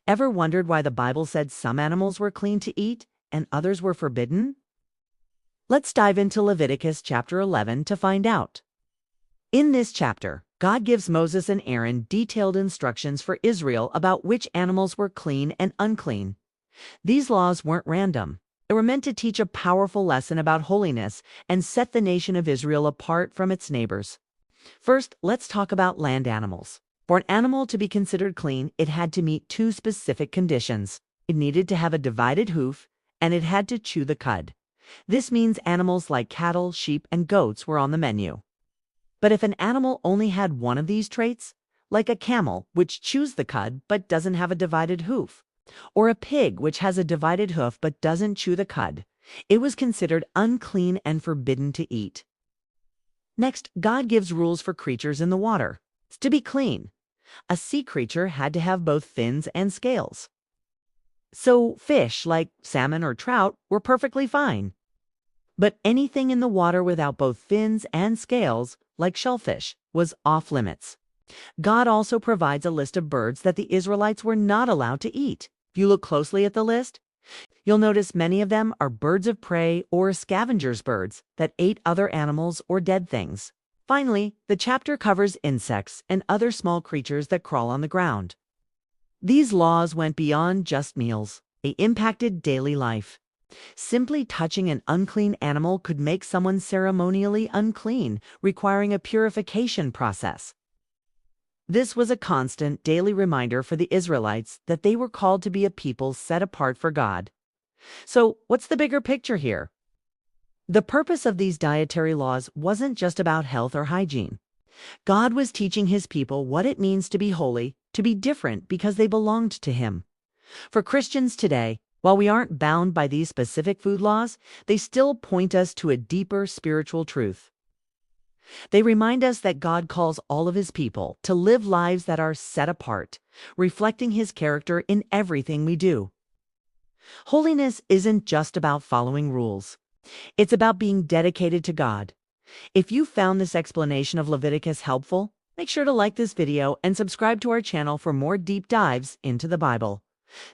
Ever wondered why the Bible said some animals were clean to eat and others were forbidden? Let's dive into Leviticus chapter 11 to find out. In this chapter, God gives Moses and Aaron detailed instructions for Israel about which animals were clean and unclean. These laws weren't random. They were meant to teach a powerful lesson about holiness and set the nation of Israel apart from its neighbors. First, let's talk about land animals. For an animal to be considered clean, it had to meet two specific conditions. It needed to have a divided hoof, and it had to chew the cud. This means animals like cattle, sheep, and goats were on the menu. But if an animal only had one of these traits, like a camel, which chews the cud but doesn't have a divided hoof, or a pig which has a divided hoof but doesn't chew the cud, it was considered unclean and forbidden to eat. Next, God gives rules for creatures in the water. To be clean, a sea creature had to have both fins and scales. So fish like salmon or trout were perfectly fine. But anything in the water without both fins and scales, like shellfish, was off limits. God also provides a list of birds that the Israelites were not allowed to eat. If you look closely at the list, you'll notice many of them are birds of prey or scavengers birds that ate other animals or dead things. Finally, the chapter covers insects and other small creatures that crawl on the ground. These laws went beyond just meals. They impacted daily life. Simply touching an unclean animal could make someone ceremonially unclean, requiring a purification process. This was a constant daily reminder for the Israelites that they were called to be a people set apart for God. So, what's the bigger picture here? The purpose of these dietary laws wasn't just about health or hygiene. God was teaching His people what it means to be holy, to be different because they belonged to Him. For Christians today, while we aren't bound by these specific food laws, they still point us to a deeper spiritual truth. They remind us that God calls all of His people to live lives that are set apart, reflecting His character in everything we do. Holiness isn't just about following rules. It's about being dedicated to God. If you found this explanation of Leviticus helpful, make sure to like this video and subscribe to our channel for more deep dives into the Bible.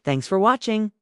Thanks for watching.